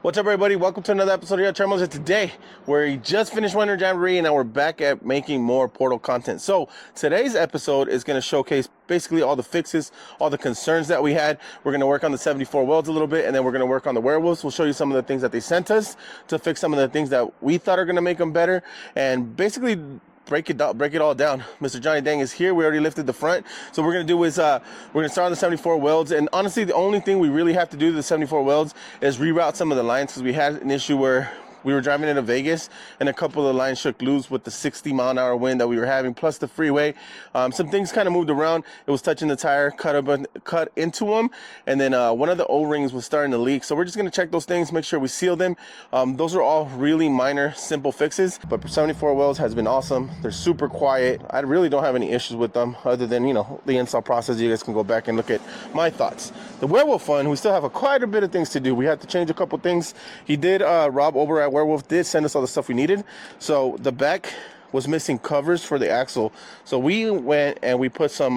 What's up, everybody? Welcome to another episode of Your Terminals. And today, we just finished Winter Jamboree, and now we're back at making more Portal content. So today's episode is going to showcase basically all the fixes, all the concerns that we had. We're going to work on the 74 welds a little bit, and then we're going to work on the werewolves. We'll show you some of the things that they sent us to fix some of the things that we thought are going to make them better, and basically break it all down. Mr. Johnny Dang is here. We already lifted the front. So what we're going to do is we're going to start on the 74 welds. And honestly, the only thing we really have to do to the 74 welds is reroute some of the lines, because we had an issue where we were driving into Vegas and a couple of the lines shook loose with the 60-mile-an-hour wind that we were having, plus the freeway. Some things kind of moved around. It was touching the tire, cut into them, and then one of the O-rings was starting to leak. So we're just going to check those things, make sure we seal them. Those are all really minor, simple fixes. But 74 welds has been awesome. They're super quiet. I really don't have any issues with them other than, you know, the install process. You guys can go back and look at my thoughts. The Werewolf one, we still have quite a bit of things to do. We had to change a couple things. He did, Rob over at Werewolf did send us all the stuff we needed. So the back was missing covers for the axle. So we went and we put some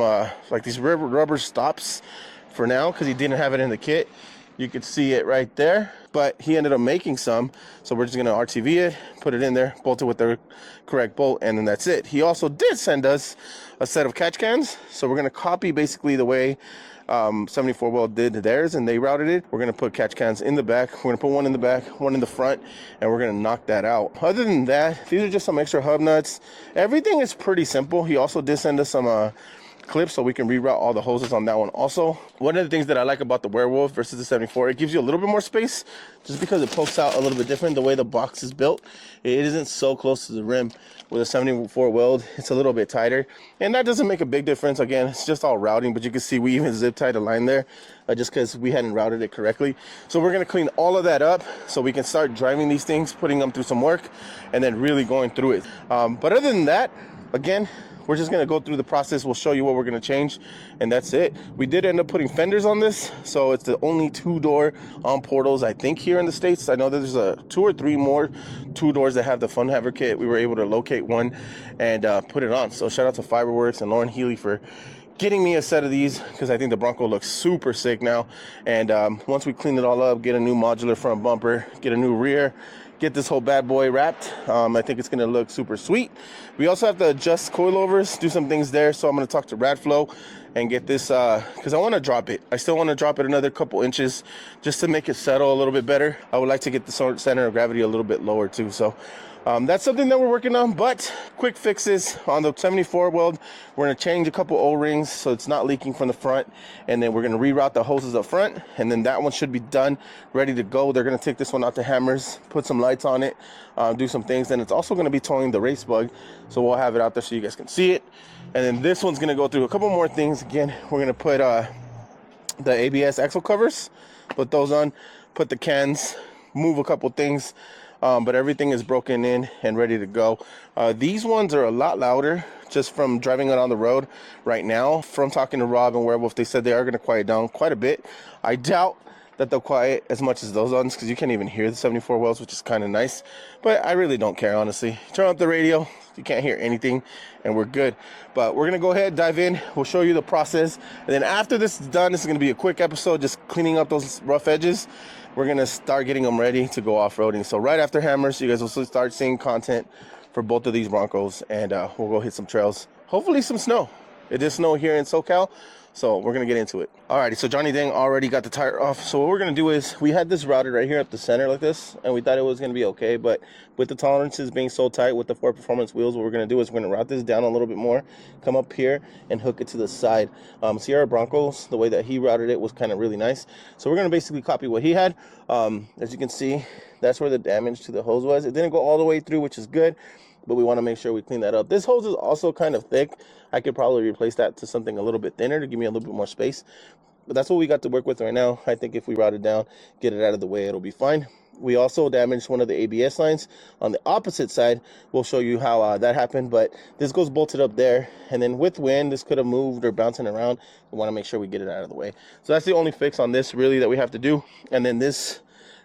like these rubber stops for now, because he didn't have it in the kit. You could see it right there, but he ended up making some. So we're just going to RTV it, put it in there, bolt it with the correct bolt, and then that's it. He also did send us a set of catch cans. So we're going to copy basically the way 74 Weld did theirs, and they routed it. We're going to put catch cans in the back. We're going to put one in the back, one in the front, and we're going to knock that out. Other than that, these are just some extra hub nuts. Everything is pretty simple. He also did send us some clips so we can reroute all the hoses on that one also. One of the things that I like about the Werewolf versus the 74, it gives you a little bit more space just because it pokes out a little bit different. The way the box is built, it isn't so close to the rim. With a 74 Weld, it's a little bit tighter, and that doesn't make a big difference. Again, it's just all routing, but you can see we even zip tied a line there just because we hadn't routed it correctly. So we're going to clean all of that up so we can start driving these things, putting them through some work, and then really going through it. But other than that, again, we're just going to go through the process. We'll show you what we're going to change, and that's it. We did end up putting fenders on this, so it's the only two-door on Portals, I think, here in the States. I know that there's 2 or 3 more two-doors that have the Fun Haver kit. We were able to locate one and put it on. So shout out to Fiberworks and Lauren Healy for getting me a set of these, because I think the Bronco looks super sick now. And once we clean it all up, get a new modular front bumper, get a new rear, get this whole bad boy wrapped, I think it's going to look super sweet. We also have to adjust coilovers, do some things there. So I'm going to talk to Radflow and get this, because I want to drop it. I still want to drop it another couple inches just to make it settle a little bit better. I would like to get the center of gravity a little bit lower too. So that's something that we're working on. But quick fixes on the 74 Weld. We're going to change a couple O-rings so it's not leaking from the front, and then we're going to reroute the hoses up front, and then that one should be done, ready to go. They're going to take this one out to Hammers, put some lights on it, do some things. And it's also going to be towing the race bug, so we'll have it out there so you guys can see it. And then this one's going to go through a couple more things. Again, we're going to put the ABS axle covers, put those on, put the cans, move a couple things. But everything is broken in and ready to go. These ones are a lot louder just from driving it on the road right now. From talking to Rob and Werewolf, they said they are going to quiet down quite a bit. I doubt that they'll quiet as much as those ones, because you can't even hear the 74 Welds, which is kind of nice. But I really don't care, honestly. Turn up the radio, you can't hear anything, and we're good. But we're going to go ahead, dive in. We'll show you the process. And then after this is done, this is going to be a quick episode, just cleaning up those rough edges. We're going to start getting them ready to go off-roading. So right after Hammers, you guys will start seeing content for both of these Broncos, and we'll go hit some trails. Hopefully some snow. It did snow here in SoCal, so we're going to get into it. Alrighty, so Johnny Dang already got the tire off. So what we're going to do is, we had this routed right here up the center like this, and we thought it was going to be okay. But with the tolerances being so tight with the 4 Performance wheels, what we're going to do is we're going to route this down a little bit more, come up here, and hook it to the side. Sierra Broncos, the way that he routed it was kind of really nice. So we're going to basically copy what he had. As you can see, that's where the damage to the hose was. It didn't go all the way through, which is good, but we want to make sure we clean that up. This hose is also kind of thick. I could probably replace that to something a little bit thinner to give me a little bit more space. But that's what we got to work with right now. I think if we route it down, get it out of the way, it'll be fine. We also damaged one of the ABS lines on the opposite side. We'll show you how that happened, but this goes bolted up there. And then with wind, this could have moved or bouncing around. We want to make sure we get it out of the way. So that's the only fix on this really that we have to do. And then this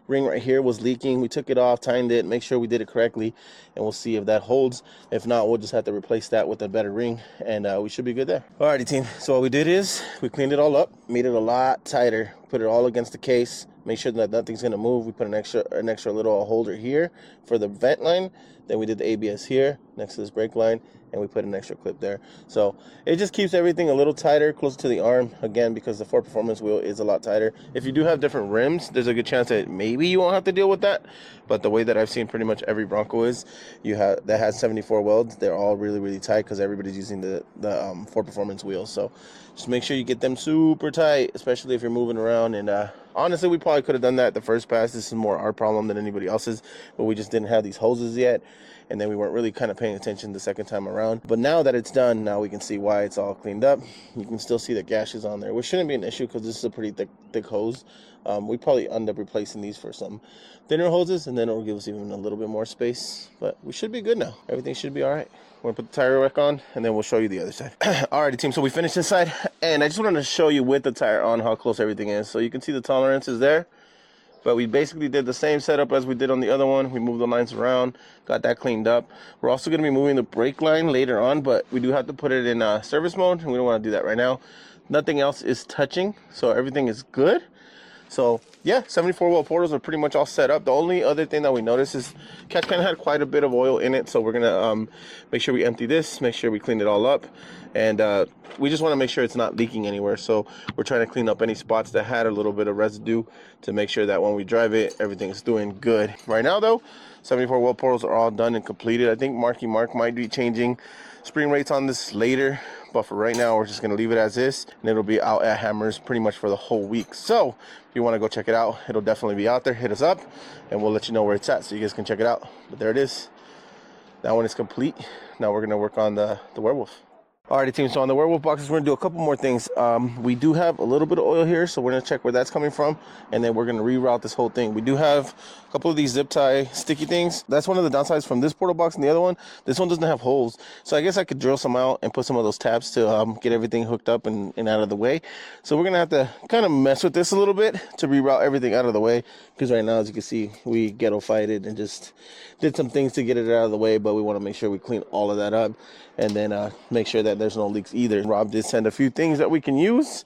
ring right here was leaking. We took it off, tightened it, make sure we did it correctly, and we'll see if that holds. If not, we'll just have to replace that with a better ring, and we should be good there. Alrighty, team. So what we did is we cleaned it all up, made it a lot tighter. put it all against the case, make sure that nothing's going to move. We put an extra little holder here for the vent line. Then we did the ABS here next to this brake line, and we put an extra clip there. So it just keeps everything a little tighter, closer to the arm, again, because the Ford Performance wheel is a lot tighter. If you do have different rims, there's a good chance that maybe you won't have to deal with that. But the way that I've seen pretty much every Bronco is, that has 74 welds, they're all really, really tight because everybody's using the Ford Performance wheels. So just make sure you get them super tight, especially if you're moving around. And honestly, we probably could have done that the first pass. This is more our problem than anybody else's, but we just didn't have these hoses yet, and then we weren't really kind of paying attention the second time around. But now that it's done, now we can see why it's all cleaned up. You can still see the gashes on there, which shouldn't be an issue because this is a pretty thick hose. We probably end up replacing these for some thinner hoses, and then it'll give us even a little bit more space. But we should be good now. Everything should be all right. We're gonna put the tire back on, and then we'll show you the other side. Alrighty, team, so we finished this side, and I just wanted to show you with the tire on how close everything is. So you can see the tolerances there, but we basically did the same setup as we did on the other one. We moved the lines around, got that cleaned up. We're also gonna be moving the brake line later on, but we do have to put it in service mode, and we don't wanna do that right now. Nothing else is touching, so everything is good. So yeah, 74 well portals are pretty much all set up. The only other thing that we noticed is catch can had quite a bit of oil in it, so we're gonna make sure we empty this, make sure we clean it all up, and we just want to make sure it's not leaking anywhere. So we're trying to clean up any spots that had a little bit of residue to make sure that when we drive it, everything's doing good. Right now though, 74 well portals are all done and completed. I think Marky Mark might be changing spring rates on this later, but for right now we're just going to leave it as is, and it'll be out at Hammers pretty much for the whole week. So if you want to go check it out, it'll definitely be out there. Hit us up and we'll let you know where it's at so you guys can check it out. But there it is. That one is complete. Now we're going to work on the Werewolf. Alrighty, team, so on the Werewolf boxes, we're going to do a couple more things. We do have a little bit of oil here, so we're going to check where that's coming from, and then we're going to reroute this whole thing. We do have a couple of these zip tie sticky things. That's one of the downsides from this portal box and the other one. This one doesn't have holes, so I guess I could drill some out and put some of those tabs to get everything hooked up and out of the way. So we're going to have to kind of mess with this a little bit to reroute everything out of the way, because right now, as you can see, we ghetto fighted and just did some things to get it out of the way, but we want to make sure we clean all of that up, and then make sure that there's no leaks either. Rob did send a few things that we can use.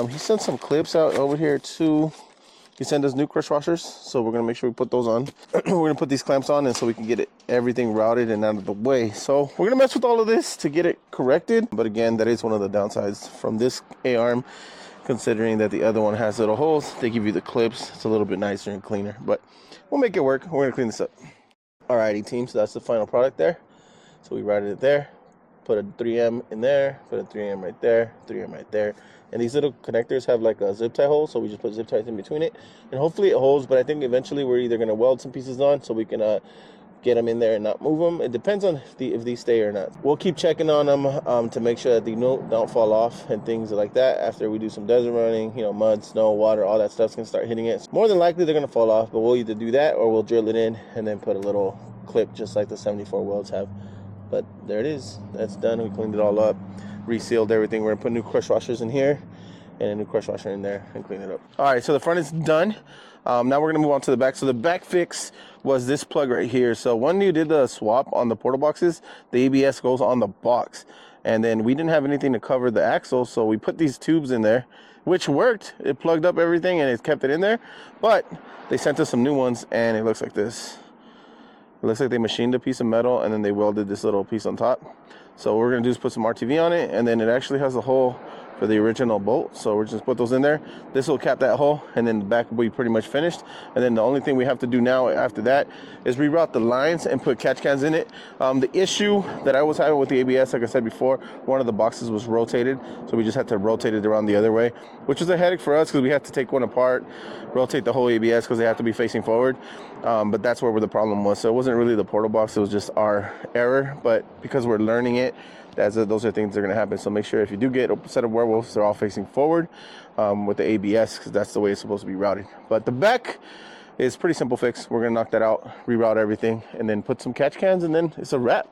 He sent some clips out over here too. He sent us new crush washers, so we're gonna make sure we put those on. We're gonna put these clamps on, and so we can get everything routed and out of the way. So we're gonna mess with all of this to get it corrected. But again, that is one of the downsides from this A-arm, considering that the other one has little holes. They give you the clips. It's a little bit nicer and cleaner, but we'll make it work. We're gonna clean this up. Alrighty, team, so that's the final product there. So we routed it there, put a 3M in there, put a 3M right there, 3M right there. And these little connectors have like a zip tie hole, so we just put zip ties in between it. And hopefully it holds, but I think eventually we're either gonna weld some pieces on so we can get them in there and not move them. It depends on if these stay or not. We'll keep checking on them to make sure that they don't fall off and things like that. After we do some desert running, you know, mud, snow, water, all that stuff's gonna start hitting it. More than likely they're gonna fall off, but we'll either do that or we'll drill it in and then put a little clip just like the 74 welds have. But there it is. That's done. We cleaned it all up, resealed everything. We're gonna put new crush washers in here and a new crush washer in there and clean it up. All right, so the front is done. Now we're gonna move on to the back. So the back fix was this plug right here. So when you did the swap on the portal boxes, the ABS goes on the box, and then we didn't have anything to cover the axle, so we put these tubes in there, which worked. It plugged up everything and it kept it in there, but they sent us some new ones, and it looks like this. It looks like they machined a piece of metal and then they welded this little piece on top. So what we're gonna do is put some RTV on it, and then it actually has a hole for the original bolt, so we're just put those in there. This will cap that hole, and then the back will be pretty much finished. And then the only thing we have to do now after that is reroute the lines and put catch cans in it. The issue that I was having with the ABS, like I said before, one of the boxes was rotated, so we just had to rotate it around the other way, which was a headache for us because we had to take one apart, rotate the whole ABS because they have to be facing forward. But that's where the problem was. So it wasn't really the portal box, it was just our error. But because we're learning it, those are things that are going to happen. So make sure if you do get a set of Werewolves, they're all facing forward with the ABS, because that's the way it's supposed to be routed. But the back is pretty simple fix. We're going to knock that out, reroute everything, and then put some catch cans, and then it's a wrap.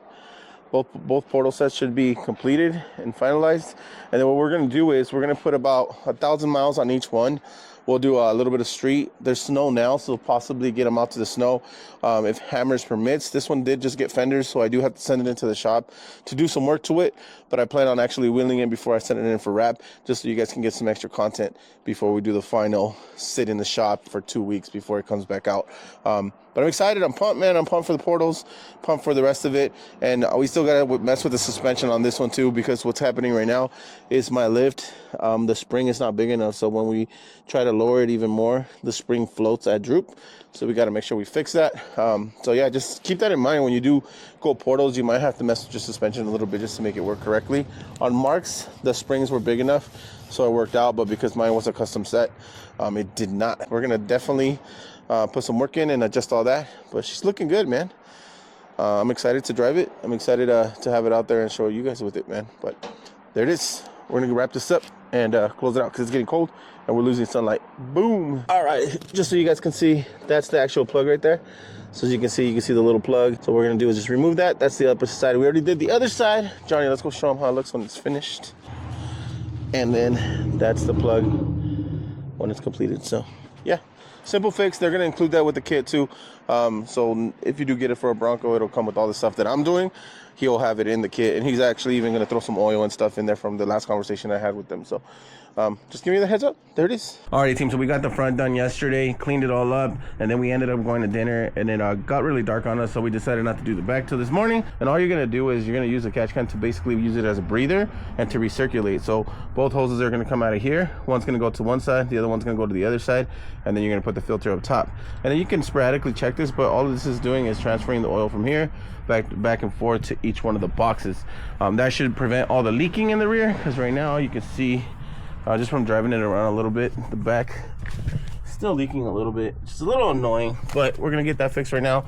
Both portal sets should be completed and finalized. And then what we're going to do is we're going to put about 1,000 miles on each one. We'll do a little bit of street. There's snow now, so possibly get them out to the snow if hammers permits. This one did just get fenders, so I do have to send it into the shop to do some work to it, but I plan on actually wheeling it before I send it in for wrap, just so you guys can get some extra content before we do the final sit in the shop for 2 weeks before it comes back out. But I'm excited. I'm pumped, man. I'm pumped for the portals, pumped for the rest of it. And we still got to mess with the suspension on this one too, because what's happening right now is my lift, the spring is not big enough. So when we try to lower it even more, the spring floats at droop. So we got to make sure we fix that. So yeah, just keep that in mind. When you do go portals, you might have to mess with your suspension a little bit just to make it work correctly. On Mark's, the springs were big enough, so it worked out. But because mine was a custom set, it did not. We're going to definitely put some work in and adjust all that. But she's looking good, man. I'm excited to drive it. I'm excited to have it out there and show you guys with it, man. But there it is. We're going to wrap this up and close it out because it's getting cold and we're losing sunlight. Boom. All right, just so you guys can see, that's the actual plug right there. So as you can see the little plug. So what we're going to do is just remove that. That's the upper side. We already did the other side. Johnny, let's go show them how it looks when it's finished. And then that's the plug when it's completed. So yeah, simple fix. They're going to include that with the kit too. So if you do get it for a Bronco, it'll come with all the stuff that I'm doing. He'll have it in the kit, and he's actually even going to throw some oil and stuff in there from the last conversation I had with them. So just give me the heads up. There it is. Alrighty, team. So we got the front done yesterday, cleaned it all up, and then we ended up going to dinner, and it got really dark on us, so we decided not to do the back till this morning. And all you're going to do is you're going to use the catch can to basically use it as a breather and to recirculate. So both hoses are going to come out of here. One's going to go to one side, the other one's going to go to the other side, and then you're going to put the filter up top. And then you can sporadically check this, but all this is doing is transferring the oil from here back and forth to each one of the boxes. That should prevent all the leaking in the rear, because right now you can see just from driving it around a little bit, the back still leaking a little bit, just a little annoying, but we're gonna get that fixed right now.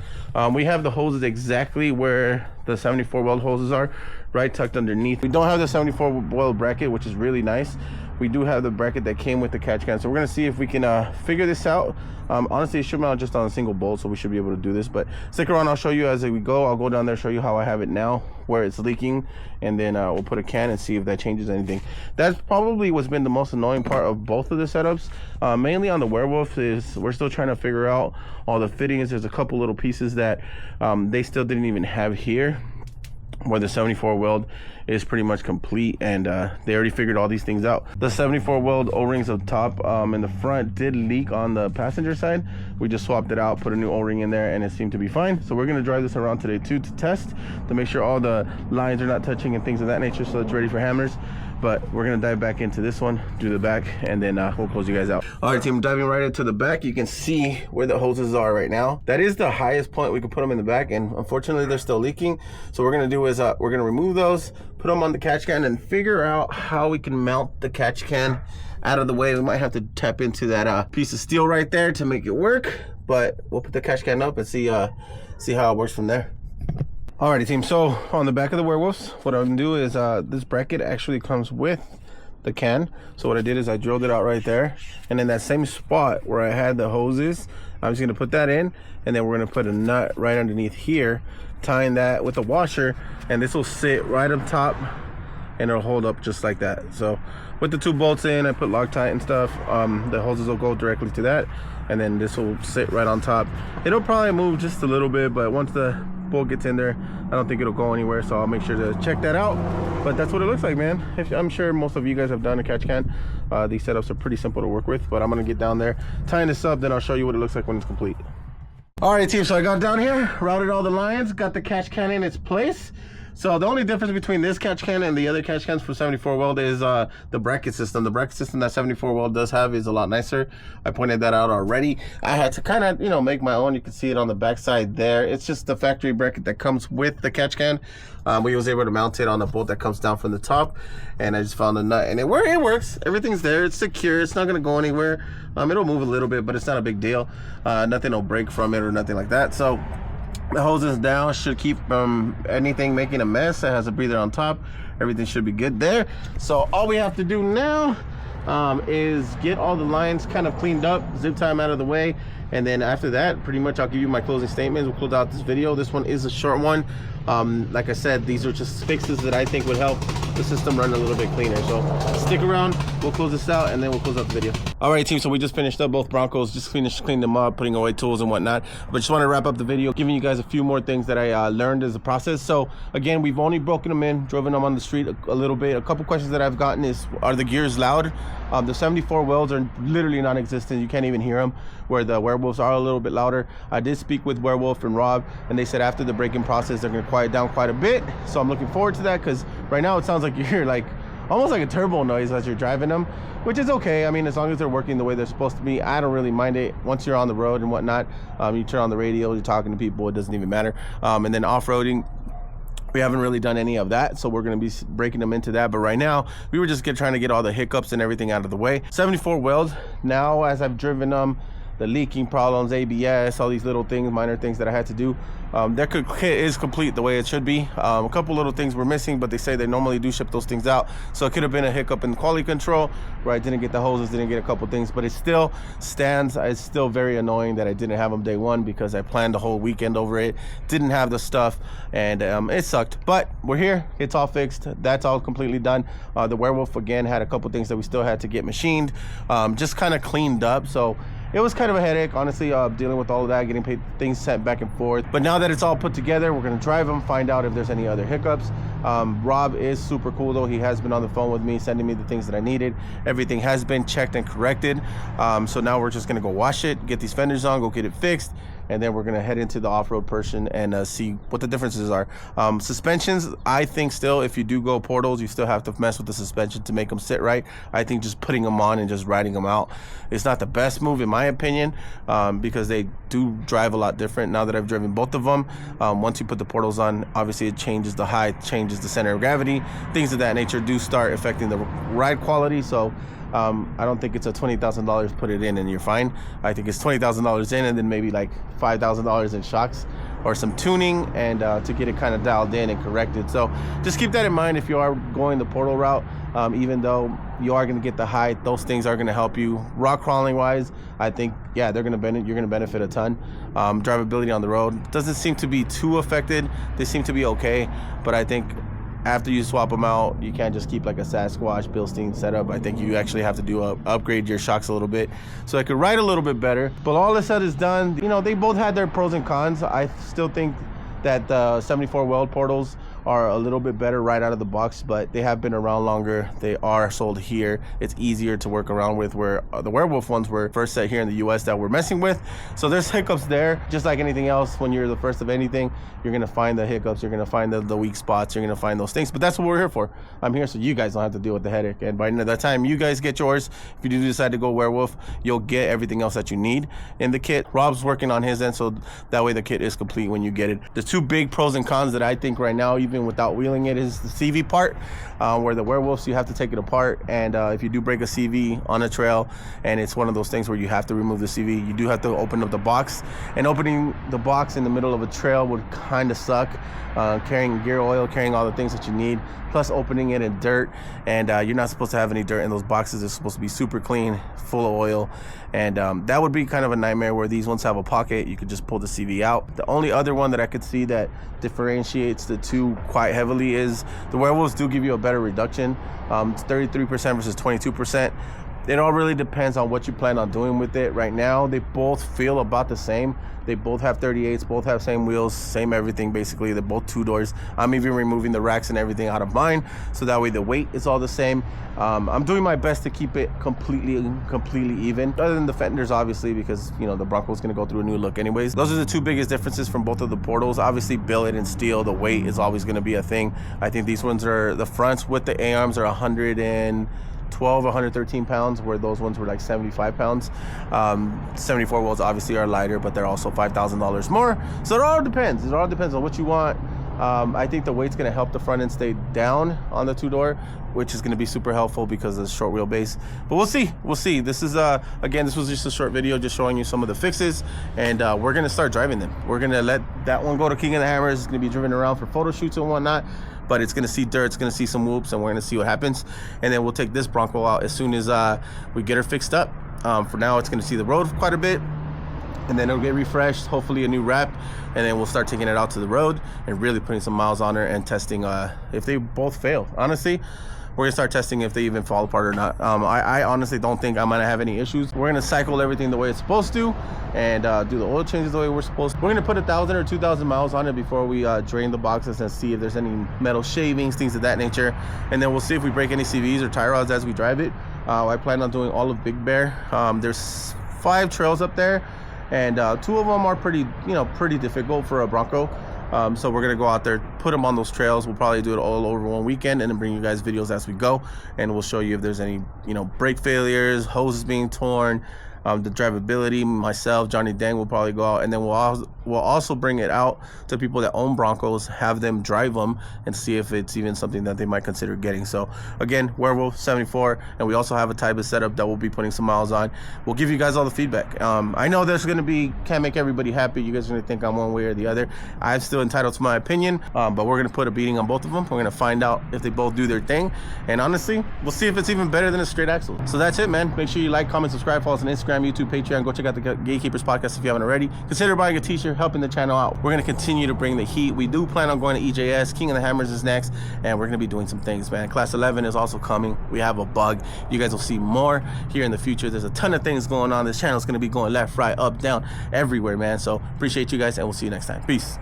We have the hoses exactly where the 74 Weld hoses are, right tucked underneath. We don't have the 74 Weld bracket, which is really nice. We do have the bracket that came with the catch can, so we're gonna see if we can figure this out. Honestly, it should mount just on a single bolt, so we should be able to do this, but stick around. I'll show you as we go. I'll go down there, show you how I have it now, where it's leaking, and then we'll put a can and see if that changes anything. That's probably what's been the most annoying part of both of the setups. Mainly on the Werewolf is we're still trying to figure out all the fittings. There's a couple little pieces that they still didn't even have here, where the 74 Weld is pretty much complete, and they already figured all these things out. The 74 Weld O-rings up top in the front did leak on the passenger side. We just swapped it out, put a new O-ring in there, and it seemed to be fine. So we're gonna drive this around today too to test, to make sure all the lines are not touching and things of that nature, so it's ready for hammers. But we're gonna dive back into this one, do the back, and then we'll close you guys out. All right, team, diving right into the back. You can see where the hoses are right now. That is the highest point we can put them in the back, and unfortunately they're still leaking. So what we're gonna do is we're gonna remove those, put them on the catch can, and figure out how we can mount the catch can out of the way. We might have to tap into that piece of steel right there to make it work, but we'll put the catch can up and see how it works from there. Alrighty, team, so on the back of the Werewolves, what I'm gonna do is this bracket actually comes with the can. So what I did is I drilled it out right there, and in that same spot where I had the hoses, I'm just gonna put that in, and then we're gonna put a nut right underneath here, tying that with a washer, and this will sit right up top and it'll hold up just like that. So with the 2 bolts in, I put Loctite and stuff, the hoses will go directly to that, and then this will sit right on top. It'll probably move just a little bit, but once the bolt gets in there, I don't think it'll go anywhere, so I'll make sure to check that out. But that's what it looks like, man. I'm sure most of you guys have done a catch can. These setups are pretty simple to work with, but I'm gonna get down there, tying this up, then I'll show you what it looks like when it's complete. All right, team, so I got down here, routed all the lines, got the catch can in its place. So the only difference between this catch can and the other catch cans for 74 Weld is the bracket system. The bracket system that 74 Weld does have is a lot nicer. I pointed that out already. I had to kind of, make my own. You can see it on the back side there. It's just the factory bracket that comes with the catch can. We was able to mount it on the bolt that comes down from the top, and I just found a nut, and it works. Everything's there. It's secure. It's not going to go anywhere. It'll move a little bit, but it's not a big deal. Nothing will break from it or nothing like that. So the hoses down should keep anything making a mess. It has a breather on top. Everything should be good there. So all we have to do now is get all the lines kind of cleaned up, zip tie them out of the way, And then after that, pretty much I'll give you my closing statements. We'll close out this video. This one is a short one. Like I said, these are just fixes that I think would help the system run a little bit cleaner. So stick around, we'll close this out, and then we'll close out the video. All right, team, so we just finished up both Broncos, just cleaned them up, putting away tools and whatnot. But just want to wrap up the video, giving you guys a few more things that I learned as a process. So again, we've only broken them in, driven them on the street a little bit. A couple questions that I've gotten is, are the gears loud? The 74 Welds are literally non-existent. You can't even hear them, where the Werewolves are a little bit louder. I did speak with Werewolf and Rob, and they said after the braking process, they're going to quiet down quite a bit. So I'm looking forward to that, because right now it sounds like you hear like almost like a turbo noise as you're driving them, which is okay. I mean, as long as they're working the way they're supposed to be, I don't really mind it. Once you're on the road and whatnot, you turn on the radio, you're talking to people, it doesn't even matter. And then off-roading, we haven't really done any of that, so we're going to be breaking them into that. But right now, we were just trying to get all the hiccups and everything out of the way. 74 Weld, now as I've driven them, the leaking problems, ABS, all these little things, minor things that I had to do, their kit is complete the way it should be. A couple little things were missing, but they say they normally do ship those things out. So it could have been a hiccup in quality control, where I didn't get the hoses, didn't get a couple things, but it still stands. It's still very annoying that I didn't have them day one, because I planned the whole weekend over it, didn't have the stuff, and it sucked. But we're here, it's all fixed, that's all completely done. The Werewolf, again, had a couple things that we still had to get machined, just kind of cleaned up. So it was kind of a headache, honestly, dealing with all of that, getting things sent back and forth. But now that it's all put together, we're going to drive them, find out if there's any other hiccups. Rob is super cool, though. He has been on the phone with me, sending me the things that I needed. Everything has been checked and corrected. So now we're just going to go wash it, get these fenders on, go get it fixed. And then we're going to head into the off-road portion and see what the differences are. Suspensions, I think still, if you do go portals, you still have to mess with the suspension to make them sit right. I think just putting them on and just riding them out is not the best move, in my opinion, because they do drive a lot different. Now that I've driven both of them, once you put the portals on, obviously it changes the height, changes the center of gravity. Things of that nature do start affecting the ride quality. So I don't think it's a $20,000 put it in and you're fine. I think it's $20,000 in and then maybe like $5,000 in shocks or some tuning, and to get it kind of dialed in and corrected. So just keep that in mind if you are going the portal route. Even though you are going to get the height, those things are going to help you. Rock crawling wise, I think, yeah, you're going to benefit a ton. Drivability on the road doesn't seem to be too affected. They seem to be okay, but I think after you swap them out, you can't just keep like a Sasquatch Bilstein setup. I think you actually have to upgrade your shocks a little bit so I could ride a little bit better. But all this said is done. You know, they both had their pros and cons. I still think that the 74 Weld portals are a little bit better right out of the box, but they have been around longer. They are sold here. It's easier to work around with, where the Werewolf ones were first set here in the US that we're messing with. So there's hiccups there. Just like anything else, when you're the first of anything, you're gonna find the hiccups, you're gonna find the weak spots, you're gonna find those things. But that's what we're here for. I'm here so you guys don't have to deal with the headache. And by the time you guys get yours, if you do decide to go Werewolf, you'll get everything else that you need in the kit. Rob's working on his end, so that way the kit is complete when you get it. The two big pros and cons that I think right now, even without wheeling it, is the CV part, where the Werewolves, you have to take it apart, and if you do break a CV on a trail and it's one of those things where you have to remove the CV, you do have to open up the box, and opening the box in the middle of a trail would kind of suck. Carrying gear oil, carrying all the things that you need, plus opening it in dirt, and you're not supposed to have any dirt in those boxes. They're supposed to be super clean, full of oil, and that would be kind of a nightmare, where these ones have a pocket, you could just pull the CV out. The only other one that I could see that differentiates the two quite heavily is the Werewolves do give you a better reduction. It's 33% versus 22%. It all really depends on what you plan on doing with it. Right now, they both feel about the same. They both have 38s, both have same wheels, same everything basically. They're both two doors. I'm even removing the racks and everything out of mine, so that way the weight is all the same. I'm doing my best to keep it completely even, other than the fenders, obviously, because you know the Bronco is going to go through a new look anyways. Those are the two biggest differences from both of the portals. Obviously, billet and steel, the weight is always going to be a thing. I think these ones are, the fronts with the A-arms are 113 pounds, where those ones were like 75 pounds. 74 Welds obviously are lighter, but they're also $5,000 more. So it all depends. It all depends on what you want. I think the weight's going to help the front end stay down on the two-door, which is going to be super helpful because of the short wheelbase. But we'll see. We'll see. This is again, this was just a short video just showing you some of the fixes, and we're going to start driving them. We're going to let that one go to King of the Hammers. It's going to be driven around for photo shoots and whatnot, but it's going to see dirt, it's going to see some whoops, and we're going to see what happens. And then we'll take this Bronco out as soon as we get her fixed up. For now, it's going to see the road quite a bit, and then it'll get refreshed, hopefully a new wrap, and then we'll start taking it out to the road and really putting some miles on her and testing if they both fail. Honestly, we're gonna start testing if they even fall apart or not. I honestly don't think I'm gonna have any issues. We're gonna cycle everything the way it's supposed to and do the oil changes the way we're supposed to. We're gonna put 1,000 or 2,000 miles on it before we drain the boxes and see if there's any metal shavings, things of that nature, and then we'll see if we break any CVs or tie rods as we drive it. I plan on doing all of Big Bear. There's 5 trails up there, and 2 of them are pretty difficult for a Bronco. So we're gonna go out there, put them on those trails. We'll probably do it all over one weekend and then bring you guys videos as we go, and we'll show you if there's any brake failures, hoses being torn, the drivability. Myself, Johnny Dang will probably go out, and then we'll also bring it out to people that own Broncos, have them drive them and see if it's even something that they might consider getting. So again, Werewolf 74, and we also have a type of setup that we'll be putting some miles on. We'll give you guys all the feedback. I know there's gonna be, can't make everybody happy. You guys are gonna think I'm one way or the other. I'm still entitled to my opinion, but we're gonna put a beating on both of them. We're gonna find out if they both do their thing, and honestly, we'll see if it's even better than a straight axle. So that's it, man. Make sure you like, comment, subscribe, follow us on Instagram, YouTube, Patreon. Go check out the Gatekeepers podcast if you haven't already. Consider buying a t-shirt, helping the channel out. We're going to continue to bring the heat. We do plan on going to EJS. King of the Hammers is next, and we're going to be doing some things, man. Class 11 is also coming. We have a bug. You guys will see more here in the future. There's a ton of things going on. This channel is going to be going left, right, up, down, everywhere, man. So appreciate you guys, and we'll see you next time. Peace.